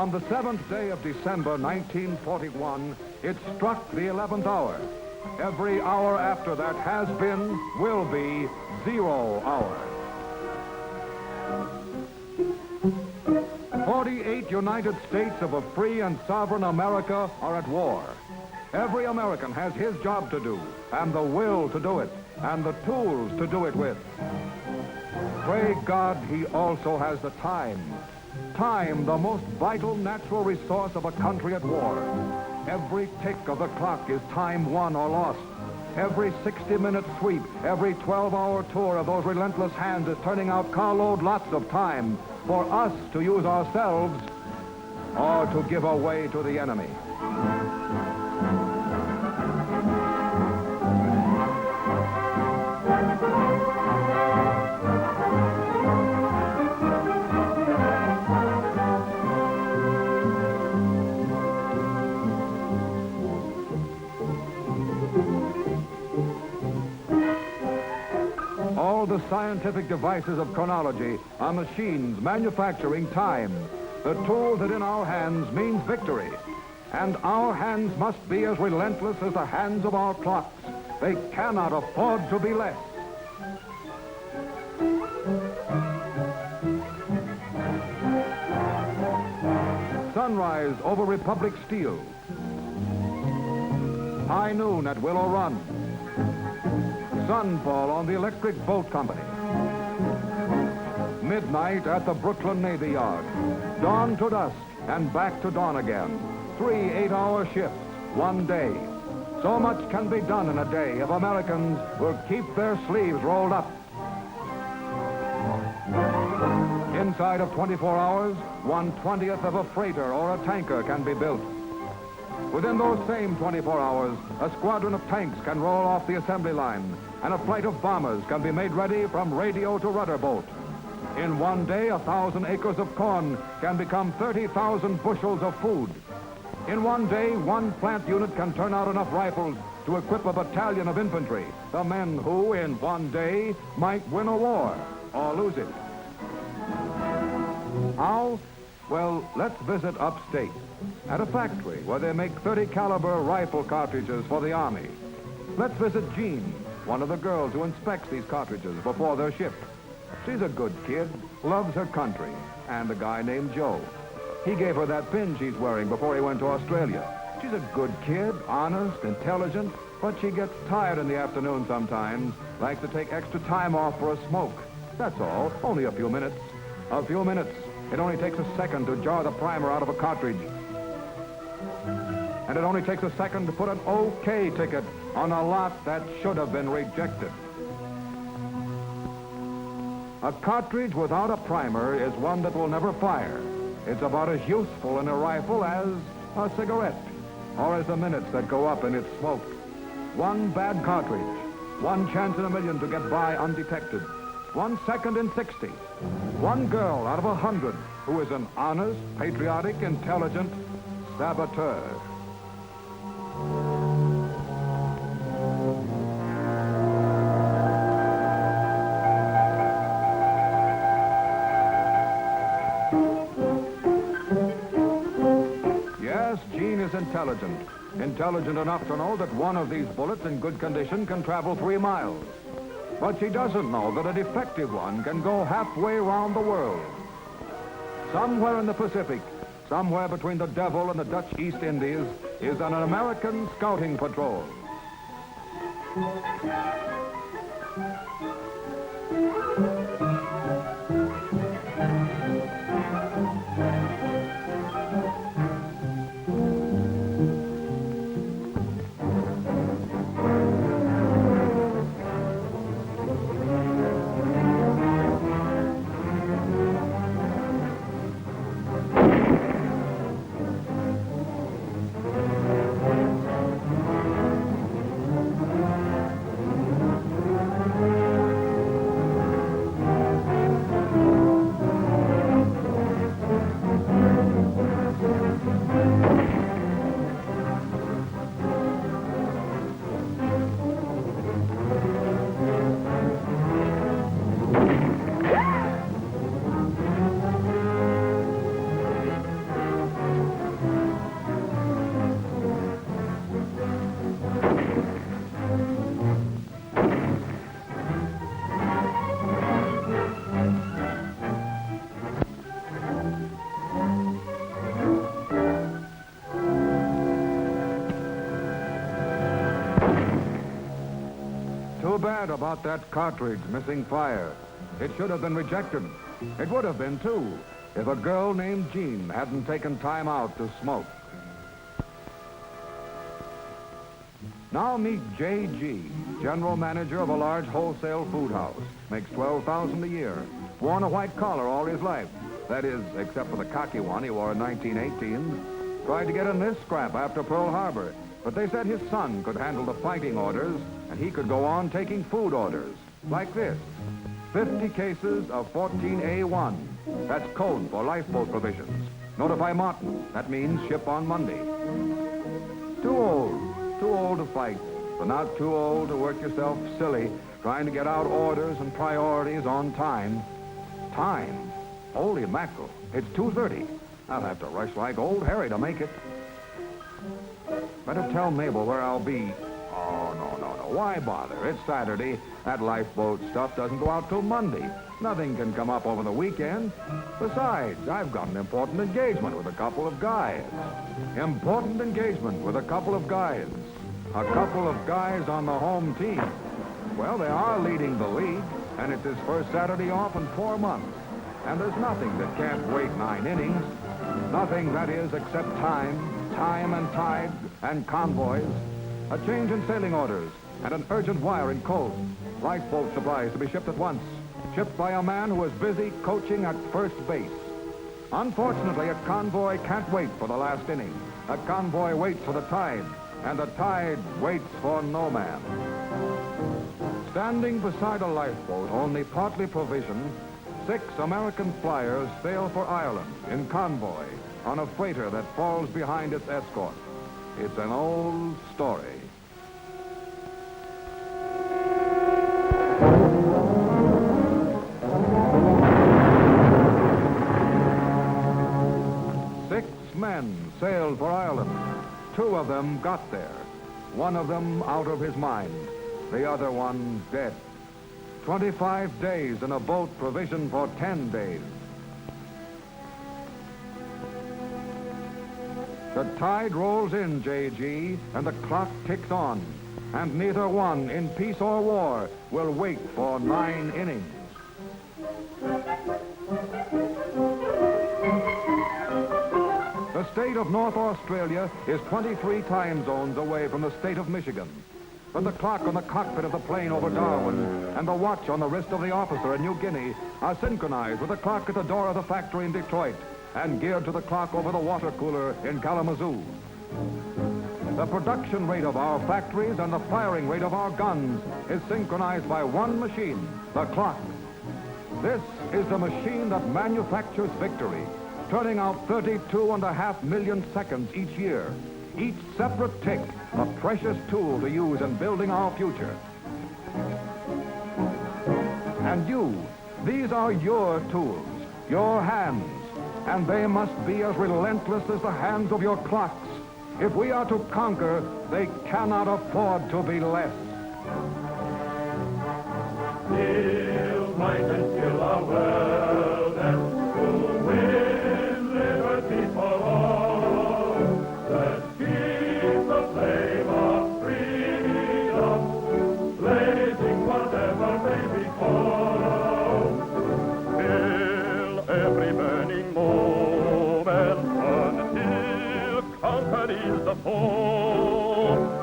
On the 7th day of December, 1941, it struck the 11th hour. Every hour after that has been, will be, 0 hour. 48 United States of a free and sovereign America are at war. Every American has his job to do, and the will to do it, and the tools to do it with. Pray God he also has the time. Time, the most vital natural resource of a country at war. Every tick of the clock is time won or lost. Every 60-minute sweep, every 12-hour tour of those relentless hands is turning out carload lots of time for us to use ourselves or to give away to the enemy. All the scientific devices of chronology are machines manufacturing time. The tool that in our hands means victory. And our hands must be as relentless as the hands of our clocks. They cannot afford to be less. Sunrise over Republic Steel. High noon at Willow Run. Sunfall on the Electric Boat Company. Midnight at the Brooklyn Navy Yard. Dawn to dusk and back to dawn again. 3 8-hour shifts, 1 day. So much can be done in a day if Americans will keep their sleeves rolled up. Inside of 24 hours, 1/20th of a freighter or a tanker can be built. Within those same 24 hours, a squadron of tanks can roll off the assembly line, and a flight of bombers can be made ready from radio to rudder boat. In 1 day, 1,000 acres of corn can become 30,000 bushels of food. In 1 day, 1 plant unit can turn out enough rifles to equip a battalion of infantry, the men who, in 1 day, might win a war or lose it. How? Well, let's visit upstate at a factory where they make 30 caliber rifle cartridges for the Army. Let's visit Jean, one of the girls who inspects these cartridges before they're shipped. She's a good kid, loves her country, and a guy named Joe. He gave her that pin she's wearing before he went to Australia. She's a good kid, honest, intelligent, but she gets tired in the afternoon sometimes, likes to take extra time off for a smoke. That's all, only a few minutes. A few minutes. It only takes a second to jar the primer out of a cartridge. And it only takes a second to put an OK ticket on a lot that should have been rejected. A cartridge without a primer is one that will never fire. It's about as useful in a rifle as a cigarette, or as the minutes that go up in its smoke. 1 bad cartridge, 1 chance in a million to get by undetected. 1 second in 60. 1 girl out of 100 who is an honest, patriotic, intelligent saboteur. Yes, Jean is intelligent. Intelligent enough to know that one of these bullets in good condition can travel 3 miles. But she doesn't know that a defective one can go halfway around the world. Somewhere in the Pacific, somewhere between the Devil and the Dutch East Indies, is an American scouting patrol. Too bad about that cartridge missing fire. It should have been rejected. It would have been, too, if a girl named Jean hadn't taken time out to smoke. Now meet J.G., general manager of a large wholesale food house. Makes $12,000 a year. Worn a white collar all his life. That is, except for the cocky one he wore in 1918. Tried to get in this scrap after Pearl Harbor, but they said his son could handle the fighting orders, and he could go on taking food orders. Like this. 50 cases of 14A1. That's code for lifeboat provisions. Notify Martin. That means ship on Monday. Too old to fight, but not too old to work yourself silly trying to get out orders and priorities on time. Time? Holy mackerel. It's 2:30. I'll have to rush like old Harry to make it. Better tell Mabel where I'll be. Oh, no. Why bother? It's Saturday. That lifeboat stuff doesn't go out till Monday. Nothing can come up over the weekend. Besides, I've got an important engagement with a couple of guys. Important engagement with a couple of guys. A couple of guys on the home team. Well, they are leading the league, and it's his first Saturday off in 4 months. And there's nothing that can't wait 9 innings. Nothing, that is, except time and tide and convoys. A change in sailing orders and an urgent wire in code. Lifeboat supplies to be shipped at once. Shipped by a man who is busy coaching at first base. Unfortunately, a convoy can't wait for the last inning. A convoy waits for the tide, and the tide waits for no man. Standing beside a lifeboat, only partly provisioned, 6 American flyers sail for Ireland in convoy on a freighter that falls behind its escort. It's an old story. Men sailed for Ireland. 2 of them got there. 1 of them out of his mind. The other one dead. 25 days in a boat provisioned for 10 days. The tide rolls in, J.G., and the clock ticks on. And neither one, in peace or war, will wait for 9 innings. The state of North Australia is 23 time zones away from the state of Michigan. But the clock on the cockpit of the plane over Darwin and the watch on the wrist of the officer in New Guinea are synchronized with the clock at the door of the factory in Detroit and geared to the clock over the water cooler in Kalamazoo. The production rate of our factories and the firing rate of our guns is synchronized by one machine, the clock. This is the machine that manufactures victory, turning out 32.5 million seconds each year. Each separate tick, a precious tool to use in building our future. And you, these are your tools, your hands, and they must be as relentless as the hands of your clocks. If we are to conquer, they cannot afford to be less. Still might and still our world and to win liberty for all. Let's keep the flame of freedom blazing whatever may befall. Fill every burning moment until conquered is the foe.